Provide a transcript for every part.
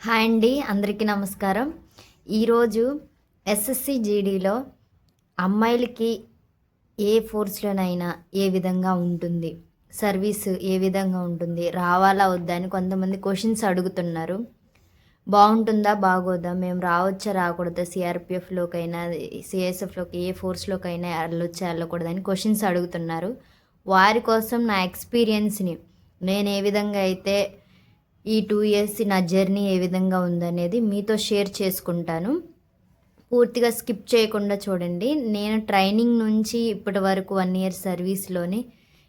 Hi అండి, అందరికీ నమస్కారం. ఈరోజు ఎస్ఎస్సి జీడీలో అమ్మాయిలకి ఏ ఫోర్స్లోనైనా ఏ విధంగా ఉంటుంది, సర్వీస్ ఏ విధంగా ఉంటుంది, రావాలా వద్దా అని కొంతమంది క్వశ్చన్స్ అడుగుతున్నారు. బాగుంటుందా బాగోదా, మేము రావచ్చా రాకూడదా, సిఆర్పిఎఫ్లోకైనా సిఎస్ఎఫ్లోకి ఏ ఫోర్స్లోకైనా వెళ్ళొచ్చా వెళ్ళకూడదని క్వశ్చన్స్ అడుగుతున్నారు. వారి కోసం నా ఎక్స్పీరియన్స్ని నేను ఏ విధంగా అయితే ఈ 2 ఇయర్స్ నా జర్నీ ఏ విధంగా ఉందనేది మీతో షేర్ చేసుకుంటాను. పూర్తిగా స్కిప్ చేయకుండా చూడండి. నేను ట్రైనింగ్ నుంచి ఇప్పటి వరకు 1 ఇయర్ సర్వీస్లోని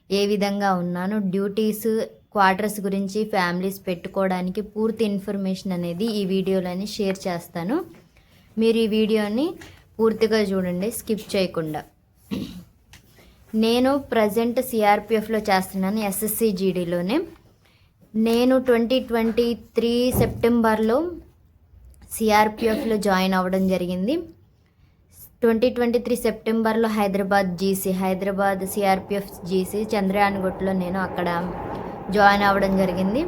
ఏ విధంగా ఉన్నాను, డ్యూటీస్, క్వార్టర్స్ గురించి, ఫ్యామిలీస్ పెట్టుకోవడానికి పూర్తి ఇన్ఫర్మేషన్ అనేది ఈ వీడియోలోని షేర్ చేస్తాను. మీరు ఈ వీడియోని పూర్తిగా చూడండి, స్కిప్ చేయకుండా. నేను ప్రజెంట్ సిఆర్పిఎఫ్లో చేస్తున్నాను, ఎస్ఎస్సి జీడీలోనే. నేను 2023 సెప్టెంబర్లో సిఆర్పిఎఫ్లో జాయిన్ అవ్వడం జరిగింది. 2023 సెప్టెంబర్లో హైదరాబాద్ సిఆర్పిఎఫ్ జీసీ చంద్రయాన్గుట్లో నేను అక్కడ జాయిన్ అవ్వడం జరిగింది.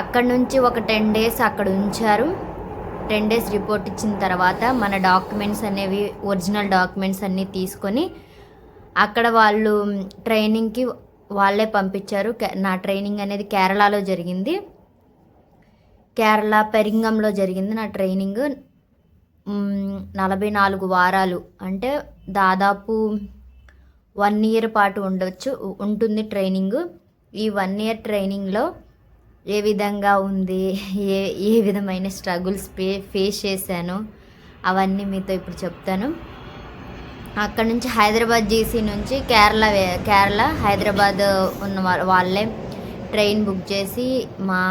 అక్కడ నుంచి ఒక 10 డేస్ అక్కడ ఉంచారు. 10 డేస్ రిపోర్ట్ ఇచ్చిన తర్వాత మన డాక్యుమెంట్స్ అనేవి, ఒరిజినల్ డాక్యుమెంట్స్ అన్నీ తీసుకొని అక్కడ వాళ్ళు ట్రైనింగ్కి వాళ్ళే పంపించారు. నా ట్రైనింగ్ అనేది కేరళలో జరిగింది. కేరళ పెరింగంలో జరిగింది నా ట్రైనింగ్. 44 వారాలు అంటే దాదాపు 1 ఇయర్ పాటు ఉంటుంది ట్రైనింగ్. ఈ 1 ఇయర్ ట్రైనింగ్లో ఏ విధంగా ఉంది, ఏ విధమైన స్ట్రగుల్స్ ఫేస్ చేశాను అవన్నీ మీతో ఇప్పుడు చెప్తాను. అక్కడ నుంచి హైదరాబాద్ జీసీ నుంచి కేరళ హైదరాబాద్ ఉన్న వాళ్ళే ట్రైన్ బుక్ చేసి మా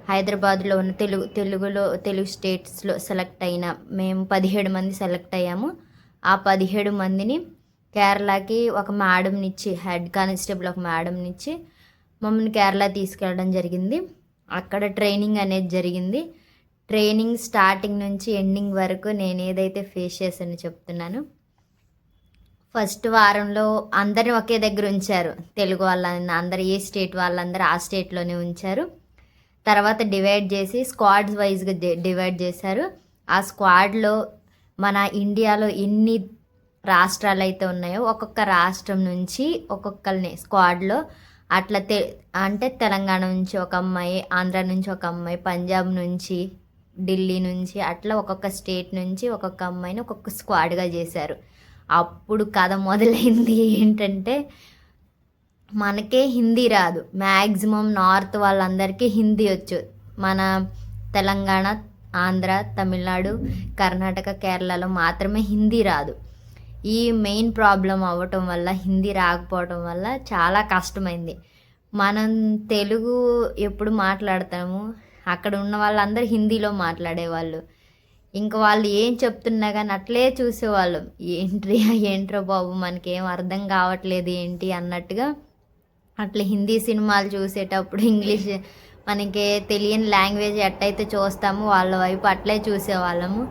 హైదరాబాద్లో ఉన్న తెలుగు స్టేట్స్లో సెలెక్ట్ అయిన మేము 17 మంది సెలెక్ట్ అయ్యాము. ఆ 17 మందిని కేరళకి ఒక మేడంనిచ్చి, హెడ్ కానిస్టేబుల్ ఒక మేడంనిచ్చి మమ్మల్ని కేరళ తీసుకెళ్ళడం జరిగింది. అక్కడ ట్రైనింగ్ అనేది జరిగింది. ట్రైనింగ్ స్టార్టింగ్ నుంచి ఎండింగ్ వరకు నేను ఏదైతే ఫేస్ చేశానో చెప్తున్నాను. ఫస్ట్ వారంలో అందరిని ఒకే దగ్గర ఉంచారు. తెలుగు వాళ్ళని అందరు, ఏ స్టేట్ వాళ్ళందరూ ఆ స్టేట్లోనే ఉంచారు. తర్వాత డివైడ్ చేసి స్క్వాడ్స్ వైజ్గా డివైడ్ చేశారు. ఆ స్క్వాడ్లో మన ఇండియాలో ఎన్ని రాష్ట్రాలు అయితే ఉన్నాయో ఒక్కొక్క రాష్ట్రం నుంచి ఒక్కొక్కరిని స్క్వాడ్లో అట్లా అంటే తెలంగాణ నుంచి ఒక అమ్మాయి, ఆంధ్ర నుంచి ఒక అమ్మాయి, పంజాబ్ నుంచి, ఢిల్లీ నుంచి, అట్లా ఒక్కొక్క స్టేట్ నుంచి ఒక్కొక్క అమ్మాయిని ఒక్కొక్క స్క్వాడ్గా చేశారు. అప్పుడు కథ మొదలైంది. ఏంటంటే మనకే హిందీ రాదు. మ్యాక్సిమం నార్త్ వాళ్ళందరికీ హిందీ వచ్చు. మన తెలంగాణ, ఆంధ్ర, తమిళనాడు, కర్ణాటక, కేరళలో మాత్రమే హిందీ రాదు. ఈ మెయిన్ ప్రాబ్లం అవ్వటం వల్ల, హిందీ రాకపోవటం వల్ల చాలా కష్టమైంది. మనం తెలుగు ఎప్పుడు మాట్లాడతాము, అక్కడ ఉన్న వాళ్ళందరూ హిందీలో మాట్లాడేవాళ్ళు. ఇంకా వాళ్ళు ఏం చెప్తున్నా కానీ అట్లే చూసేవాళ్ళం. ఏంట్రో బాబు మనకేం అర్థం కావట్లేదు ఏంటి అన్నట్టుగా. అట్లా హిందీ సినిమాలు చూసేటప్పుడు ఇంగ్లీష్ మనకి తెలియని లాంగ్వేజ్ ఎట్టయితే చూస్తామో వాళ్ళ వైపు అట్లే చూసేవాళ్ళము.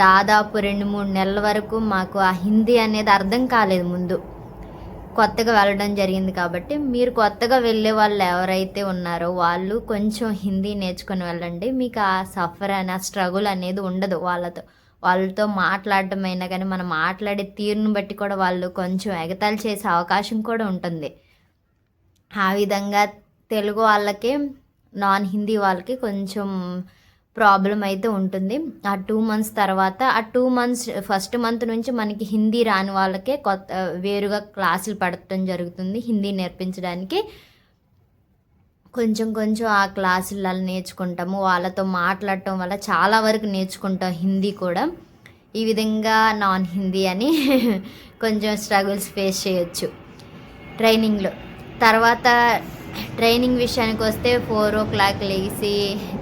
దాదాపు 2-3 నెలల వరకు మాకు ఆ హిందీ అనేది అర్థం కాలేదు. ముందు కొత్తగా వెళ్ళడం జరిగింది కాబట్టి, మీరు కొత్తగా వెళ్ళే వాళ్ళు ఎవరైతే ఉన్నారో వాళ్ళు కొంచెం హిందీ నేర్చుకొని వెళ్ళండి. మీకు ఆ సఫర్ అనే ఆ స్ట్రగుల్ అనేది ఉండదు. వాళ్ళతో మాట్లాడటం అయినా కానీ మనం మాట్లాడే తీరును బట్టి కూడా వాళ్ళు కొంచెం ఎగతాళి చేసే అవకాశం కూడా ఉంటుంది. ఆ విధంగా తెలుగు వాళ్ళకి, నాన్ హిందీ వాళ్ళకి కొంచెం ప్రాబ్లం అయితే ఉంటుంది. ఆ 2 మంత్స్ తర్వాత, ఆ 2 మంత్స్ ఫస్ట్ మంత్ నుంచి మనకి హిందీ రాని వాళ్ళకే వేరుగా క్లాసులు పడటం జరుగుతుంది. హిందీ నేర్పించడానికి కొంచెం ఆ క్లాసులలో నేర్చుకుంటాము. వాళ్ళతో మాట్లాడటం వల్ల చాలా వరకు నేర్చుకుంటాం హిందీ కూడా. ఈ విధంగా నాన్ హిందీ అని కొంచెం స్ట్రగుల్స్ ఫేస్ చేయొచ్చు ట్రైనింగ్లో. తర్వాత ట్రైనింగ్ విషయానికి వస్తే 4 o'clock లేచి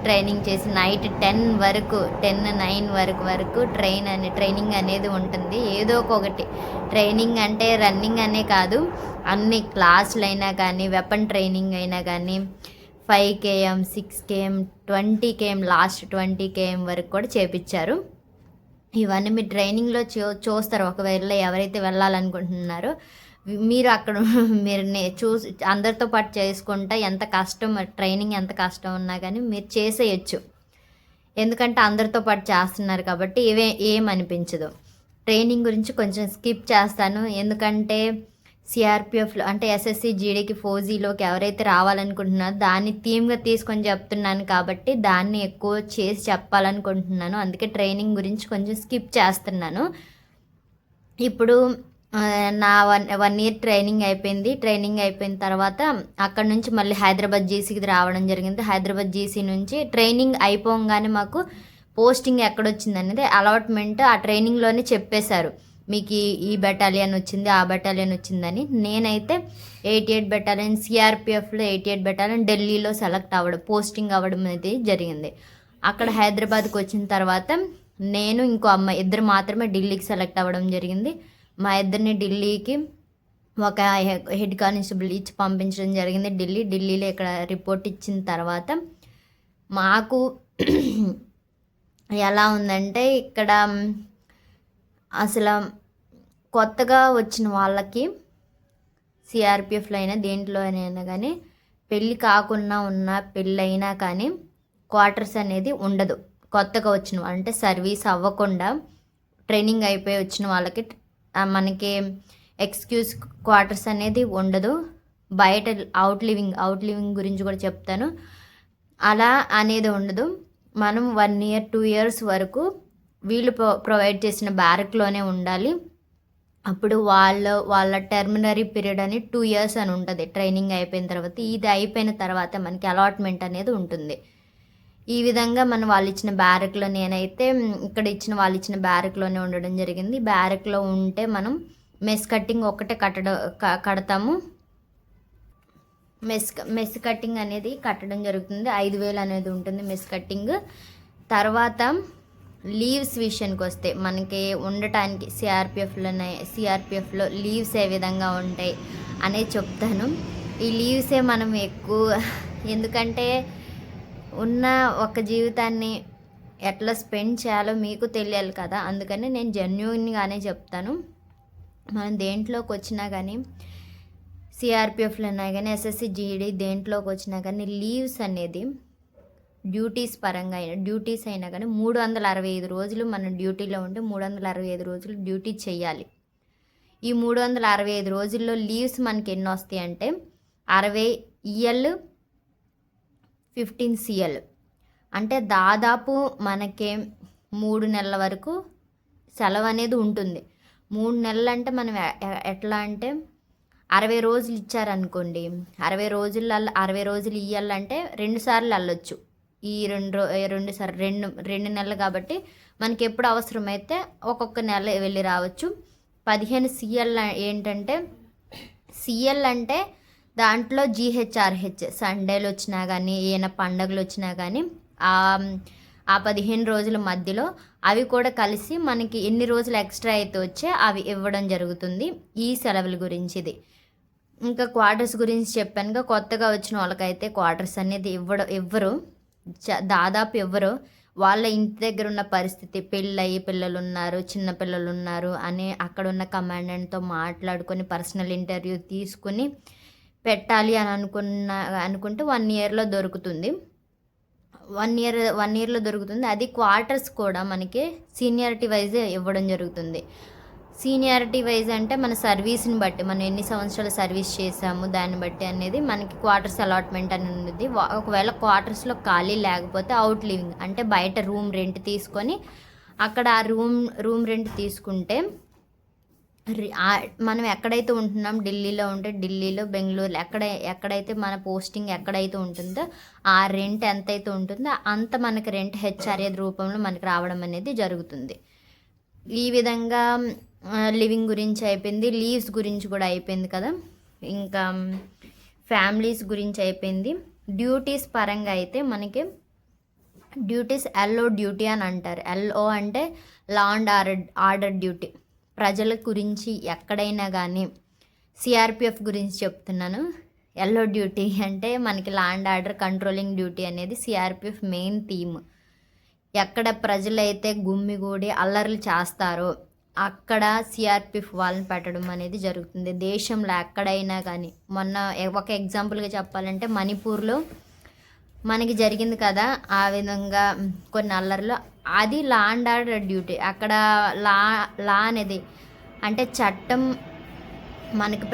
ట్రైనింగ్ చేసి నైట్ 10-9 వరకు ట్రైనింగ్ అనేది ఉంటుంది. ఏదో ఒకటి ట్రైనింగ్ అంటే రన్నింగ్ అనే కాదు, అన్ని క్లాసులు అయినా కానీ, వెపన్ ట్రైనింగ్ అయినా కానీ 5 km, 6 km, 20 km, last 20 km వరకు కూడా చేపించారు. ఇవన్నీ మీరు ట్రైనింగ్లో చూస్తారు. ఒకవేళ ఎవరైతే వెళ్ళాలనుకుంటున్నారో మీరు అక్కడ మీరు చూసి అందరితో పాటు చేసుకుంటా ఎంత కష్టం, ట్రైనింగ్ ఎంత కష్టం ఉన్నా కానీ మీరు చేసేయచ్చు. ఎందుకంటే అందరితో పాటు చేస్తున్నారు కాబట్టి ఏమనిపించదు. ట్రైనింగ్ గురించి కొంచెం స్కిప్ చేస్తాను. ఎందుకంటే సిఆర్పిఎఫ్లో అంటే ఎస్ఎస్సి జీడీకి ఫోజీలోకి ఎవరైతే రావాలనుకుంటున్నారో దాన్ని థీమ్గా తీసుకొని చెప్తున్నాను కాబట్టి దాన్ని ఎక్కువ చేసి చెప్పాలనుకుంటున్నాను. అందుకే ట్రైనింగ్ గురించి కొంచెం స్కిప్ చేస్తున్నాను. ఇప్పుడు నా 1 ఇయర్ ట్రైనింగ్ అయిపోయింది. ట్రైనింగ్ అయిపోయిన తర్వాత అక్కడ నుంచి మళ్ళీ హైదరాబాద్ జీసీకి రావడం జరిగింది. హైదరాబాద్ జీసీ నుంచి ట్రైనింగ్ అయిపోగానే మాకు పోస్టింగ్ ఎక్కడొచ్చింది అనేది అలాట్మెంట్ ఆ ట్రైనింగ్లోనే చెప్పేశారు. మీకు ఈ బెటాలియన్ వచ్చింది, ఆ బెటాలియన్ వచ్చిందని. నేనైతే 88 బెటాలియన్ సిఆర్పిఎఫ్లో 88 బెటాలియన్ ఢిల్లీలో సెలెక్ట్ అవ్వడం, పోస్టింగ్ అవ్వడం అనేది జరిగింది. అక్కడ హైదరాబాద్కి వచ్చిన తర్వాత నేను ఇంకో అమ్మాయి ఇద్దరు మాత్రమే ఢిల్లీకి సెలెక్ట్ అవ్వడం జరిగింది. మా ఇద్దరిని ఢిల్లీకి ఒక హెడ్ కానిస్టేబుల్ ఇచ్చి పంపించడం జరిగింది. ఢిల్లీలో ఇక్కడ రిపోర్ట్ ఇచ్చిన తర్వాత మాకు ఎలా ఉందంటే ఇక్కడ అసలు కొత్తగా వచ్చిన వాళ్ళకి సిఆర్పిఎఫ్లో అయినా దేంట్లో అయినా కానీ పెళ్ళి కాకుండా ఉన్న పెళ్ళైనా కానీ క్వార్టర్స్ అనేది ఉండదు. కొత్తగా వచ్చిన అంటే సర్వీస్ అవ్వకుండా ట్రైనింగ్ అయిపోయి వచ్చిన వాళ్ళకి మనకి ఎక్స్క్యూజ్ క్వార్టర్స్ అనేది ఉండదు. బయట అవుట్ లివింగ్ గురించి కూడా చెప్తాను. అలా అనేది ఉండదు. మనం 1 ఇయర్ 2 ఇయర్స్ వరకు వీళ్ళు ప్రొవైడ్ చేసిన బ్యారక్లోనే ఉండాలి. అప్పుడు వాళ్ళ టెర్మినరీ పీరియడ్ అని 2 ఇయర్స్ అని ఉంటుంది ట్రైనింగ్ అయిపోయిన తర్వాత. ఇది అయిపోయిన తర్వాత మనకి అలాట్మెంట్ అనేది ఉంటుంది. ఈ విధంగా మనం వాళ్ళు ఇచ్చిన బ్యారక్లో నేనైతే ఇక్కడ ఇచ్చిన వాళ్ళు ఇచ్చిన బ్యారక్లోనే ఉండడం జరిగింది. బ్యారక్లో ఉంటే మనం మెస్ కట్టింగ్ ఒక్కటే కడతాము. మెస్ కట్టింగ్ అనేది కట్టడం జరుగుతుంది. 5,000 అనేది ఉంటుంది మెస్ కట్టింగ్. తర్వాత లీవ్స్ విషయానికి వస్తే మనకి ఉండటానికి సిఆర్పిఎఫ్లో లీవ్స్ ఏ విధంగా ఉంటాయి అనేది చెప్తాను. ఈ లీవ్సే మనం ఎక్కువ, ఎందుకంటే ఉన్న ఒక జీవితాన్ని ఎట్లా స్పెండ్ చేయాలో మీకు తెలియాలి కదా. అందుకని నేను జెన్యూన్గానే చెప్తాను. మనం దేంట్లోకి వచ్చినా కానీ సిఆర్పిఎఫ్లో అయినా కానీ ఎస్ఎస్సి జీడీ దేంట్లోకి వచ్చినా కానీ లీవ్స్ అనేది డ్యూటీస్ పరంగా డ్యూటీస్ అయినా కానీ 365 రోజులు మనం డ్యూటీలో ఉంటే 365 రోజులు డ్యూటీ చేయాలి. ఈ 365 రోజుల్లో లీవ్స్ మనకి ఎన్ని వస్తాయి అంటే 60 EL 15 CL అంటే దాదాపు మనకి 3 నెలల వరకు సెలవు అనేది ఉంటుంది. 3 నెలలు అంటే మనం ఎట్లా అంటే 60 రోజులు ఇచ్చారనుకోండి, 60 రోజులు ఇవ్వాలంటే 2 సార్లు వెళ్ళొచ్చు. ఈ 2 నెలలు కాబట్టి మనకి ఎప్పుడు అవసరమైతే ఒక్కొక్క నెల వెళ్ళి రావచ్చు. 15 CL ఏంటంటే CL అంటే దాంట్లో GHRH సండేలు వచ్చినా కానీ ఏమైనా పండగలు వచ్చినా కానీ ఆ 15 రోజుల మధ్యలో అవి కూడా కలిసి మనకి ఎన్ని రోజులు ఎక్స్ట్రా అయితే వచ్చే అవి ఇవ్వడం జరుగుతుంది. ఈ సెలవుల గురించి ఇది. ఇంకా క్వార్టర్స్ గురించి చెప్పానుగా, కొత్తగా వచ్చిన వాళ్ళకైతే క్వార్టర్స్ అనేది ఇవ్వరు, దాదాపు ఇవ్వరు. వాళ్ళ ఇంటి దగ్గర ఉన్న పరిస్థితి, పెళ్ళయి పిల్లలు ఉన్నారు, చిన్న పిల్లలు ఉన్నారు అని అక్కడ ఉన్న కమాండెంట్తో మాట్లాడుకొని పర్సనల్ ఇంటర్వ్యూ తీసుకుని పెట్టాలి అని అనుకుంటే 1 ఇయర్లో దొరుకుతుంది. 1 ఇయర్లో దొరుకుతుంది. అది క్వార్టర్స్ కూడా మనకి సీనియారిటీ వైజ్ ఇవ్వడం జరుగుతుంది. సీనియారిటీ వైజ్ అంటే మన సర్వీస్ని బట్టి, మనం ఎన్ని సంవత్సరాలు సర్వీస్ చేసాము దాన్ని బట్టి అనేది మనకి క్వార్టర్స్ అలాట్మెంట్ అని ఉంది. ఒకవేళ క్వార్టర్స్లో ఖాళీ లేకపోతే అవుట్ లివింగ్ అంటే బయట రూమ్ రెంట్ తీసుకొని అక్కడ ఆ రూమ్ రెంట్ తీసుకుంటే మనం ఎక్కడైతే ఉంటున్నాం, ఢిల్లీలో ఉంటే ఢిల్లీలో, బెంగళూరు ఎక్కడైతే మన పోస్టింగ్ ఎక్కడైతే ఉంటుందో ఆ రెంట్ ఎంతైతే ఉంటుందో అంత మనకి రెంట్ హెచ్ఆర్ఏ రూపంలో మనకి రావడం అనేది జరుగుతుంది. ఈ విధంగా లివింగ్ గురించి అయిపోయింది. లీవ్స్ గురించి కూడా అయిపోయింది కదా. ఇంకా ఫ్యామిలీస్ గురించి అయిపోయింది. డ్యూటీస్ పరంగా అయితే మనకి డ్యూటీస్ LO డ్యూటీ అని అంటారు. LO అంటే లా అండ్ ఆర్డర్ డ్యూటీ. ప్రజల గురించి ఎక్కడైనా కానీ సిఆర్పిఎఫ్ గురించి చెప్తున్నాను. LO డ్యూటీ అంటే మనకి law and order controlling duty అనేది సిఆర్పిఎఫ్ మెయిన్ థీమ్. ఎక్కడ ప్రజలైతే గుమ్మిగూడి అల్లర్లు చేస్తారో అక్కడ సిఆర్పిఎఫ్ వాళ్ళని పెట్టడం అనేది జరుగుతుంది. దేశంలో ఎక్కడైనా కానీ, మొన్న ఒక ఎగ్జాంపుల్గా చెప్పాలంటే మణిపూర్లో మనకి జరిగింది కదా ఆ విధంగా కొన్ని అల్లర్లు. అది లా అండ్ ఆర్డర్ డ్యూటీ. అక్కడ లా లా అనేది అంటే చట్టం మనకి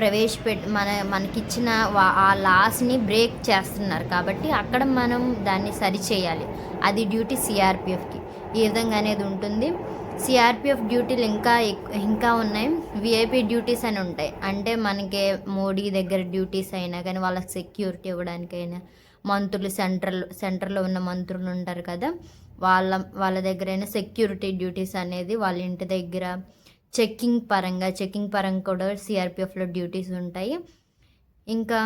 మనకిచ్చిన ఆ లాస్ని బ్రేక్ చేస్తున్నారు కాబట్టి అక్కడ మనం దాన్ని సరిచేయాలి. అది డ్యూటీ సిఆర్పిఎఫ్కి. ఈ విధంగా అనేది ఉంటుంది. సిఆర్పిఎఫ్ డ్యూటీలు ఇంకా ఉన్నాయి. విఐపి డ్యూటీస్ అని ఉంటాయి. అంటే మనకి మోడీ దగ్గర డ్యూటీస్ అయినా కానీ వాళ్ళకి సెక్యూరిటీ ఇవ్వడానికైనా, మంత్రులు సెంటర్లో ఉన్న మంత్రులు ఉంటారు కదా, వాళ్ళ దగ్గరైనా సెక్యూరిటీ డ్యూటీస్ అనేది వాళ్ళ ఇంటి దగ్గర చెక్కింగ్ పరంగా కూడా సిఆర్పిఎఫ్లో డ్యూటీస్ ఉంటాయి. ఇంకా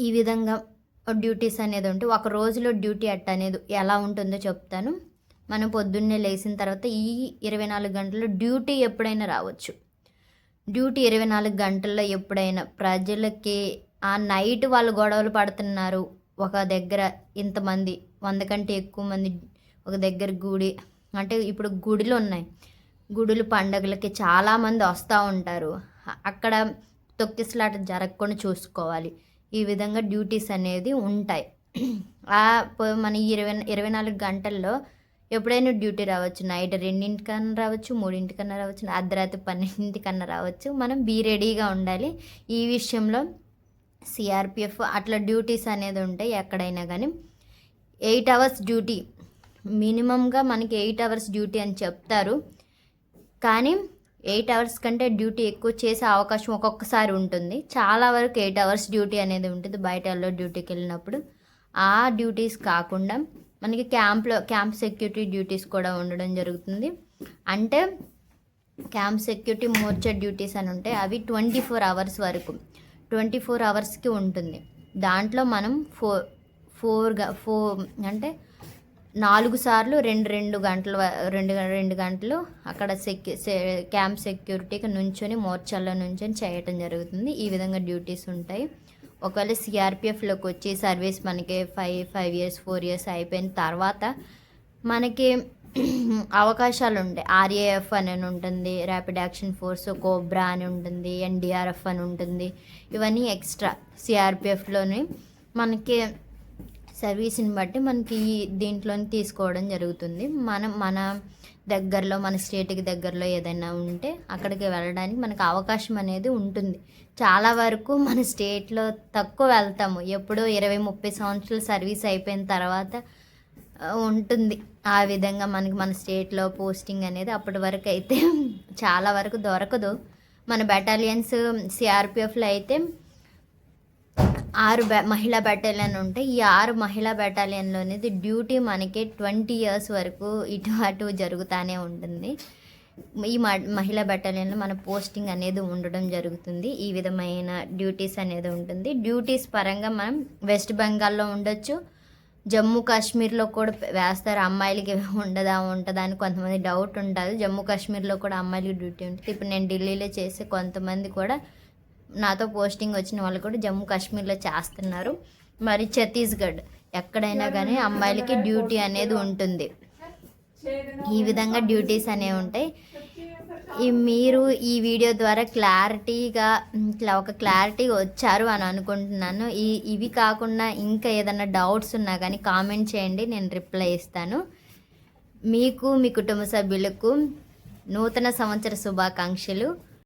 ఈ విధంగా డ్యూటీస్ అనేది ఉంటాయి. ఒక రోజులో డ్యూటీ అనేది ఎలా ఉంటుందో చెప్తాను. మనం పొద్దున్నే లేచిన తర్వాత ఈ 24 గంటల్లో డ్యూటీ ఎప్పుడైనా రావచ్చు. డ్యూటీ 24 గంటల్లో ఎప్పుడైనా ప్రజలకి ఆ నైట్ వాళ్ళు గొడవలు పడుతున్నారు. ఒక దగ్గర ఇంతమంది 100 కంటే ఎక్కువ మంది ఒక దగ్గర గుడి, అంటే ఇప్పుడు గుడులు ఉన్నాయి. గుడులు పండగలకి చాలామంది వస్తూ ఉంటారు. అక్కడ తొక్కిసలాట జరగకుండా చూసుకోవాలి. ఈ విధంగా డ్యూటీస్ అనేది ఉంటాయి. మన 24 గంటల్లో ఎప్పుడైనా డ్యూటీ రావచ్చు. నైట్ 2కన్నా రావచ్చు, 3కన్నా రావచ్చు, అర్ధరాత్రి 12కన్నా రావచ్చు. మనం బీ రెడీగా ఉండాలి. ఈ విషయంలో సిఆర్పిఎఫ్ అట్లా డ్యూటీస్ అనేది ఉంటాయి ఎక్కడైనా కానీ. 8 అవర్స్ డ్యూటీ మినిమంగా మనకి 8 అవర్స్ డ్యూటీ అని చెప్తారు. కానీ 8 అవర్స్ కంటే డ్యూటీ ఎక్కువ చేసే అవకాశం ఒక్కొక్కసారి ఉంటుంది. చాలా వరకు 8 అవర్స్ డ్యూటీ అనేది ఉంటుంది బయట డ్యూటీకి వెళ్ళినప్పుడు. ఆ డ్యూటీస్ కాకుండా మనకి క్యాంప్ సెక్యూరిటీ డ్యూటీస్ కూడా ఉండడం జరుగుతుంది. అంటే క్యాంప్ సెక్యూరిటీ మోర్చా డ్యూటీస్ అని ఉంటాయి. అవి 24 అవర్స్ వరకు 24 అవర్స్కి ఉంటుంది. దాంట్లో మనం 4 అంటే 4 సార్లు 2 గంటలు అక్కడ క్యాంప్ సెక్యూరిటీకి నుంచొని మోర్చాల్లో నుంచొని చేయటం జరుగుతుంది. ఈ విధంగా డ్యూటీస్ ఉంటాయి. ఒకవేళ సిఆర్పిఎఫ్లోకి వచ్చి సర్వీస్ మనకి 5 ఇయర్స్ 4 ఇయర్స్ అయిపోయిన తర్వాత మనకి అవకాశాలు ఉంటాయి. ఆర్ఏఎఫ్ అని ఉంటుంది, ర్యాపిడ్ యాక్షన్ ఫోర్స్, కోబ్రా అని ఉంటుంది, ఎన్డీఆర్ఎఫ్ అని ఉంటుంది. ఇవన్నీ ఎక్స్ట్రా సిఆర్పిఎఫ్లోని మనకి సర్వీస్ని బట్టి మనకి దీంట్లోని తీసుకోవడం జరుగుతుంది. మన దగ్గరలో మన స్టేట్కి దగ్గరలో ఏదైనా ఉంటే అక్కడికి వెళ్ళడానికి మనకు అవకాశం అనేది ఉంటుంది. చాలా వరకు మన స్టేట్లో తక్కువ వెళ్తాము. ఎప్పుడో 20-30 సంవత్సరాలు సర్వీస్ అయిపోయిన తర్వాత ఉంటుంది. ఆ విధంగా మన స్టేట్లో పోస్టింగ్ అనేది అప్పటి వరకు అయితే చాలా వరకు దొరకదు. మన బెటాలియన్స్ సిఆర్పిఎఫ్లో అయితే 6 మహిళా బెటాలియన్ ఉంటాయి. ఈ 6 మహిళా బెటాలియన్లో అనేది డ్యూటీ మనకి 20 ఇయర్స్ వరకు ఇటు అటు జరుగుతూనే ఉంటుంది. ఈ మహిళా బెటాలియన్లో మన పోస్టింగ్ అనేది ఉండడం జరుగుతుంది. ఈ విధమైన డ్యూటీస్ అనేది ఉంటుంది. డ్యూటీస్ పరంగా మనం వెస్ట్ బెంగాల్లో ఉండొచ్చు, జమ్మూ కాశ్మీర్లో కూడా వేస్తారు. అమ్మాయిలకి ఉంటుందా అని కొంతమంది డౌట్ ఉంటుంది. జమ్మూ కాశ్మీర్లో కూడా అమ్మాయిలకి డ్యూటీ ఉంటుంది. ఇప్పుడు నేను ఢిల్లీలో చేసే కొంతమంది కూడా నాతో పోస్టింగ్ వచ్చిన వాళ్ళు కూడా జమ్మూ కాశ్మీర్లో చేస్తున్నారు. మరి ఛత్తీస్గఢ్ ఎక్కడైనా కానీ అమ్మాయిలకి డ్యూటీ అనేది ఉంటుంది. ఈ విధంగా డ్యూటీస్ అనేవి ఉంటాయి. మీరు ఈ వీడియో ద్వారా ఒక క్లారిటీ వచ్చారు అని అనుకుంటున్నాను. ఇవి కాకుండా ఇంకా ఏదైనా డౌట్స్ ఉన్నా కానీ కామెంట్ చేయండి, నేను రిప్లై ఇస్తాను. మీకు మీ కుటుంబ సభ్యులకు నూతన సంవత్సర శుభాకాంక్షలు.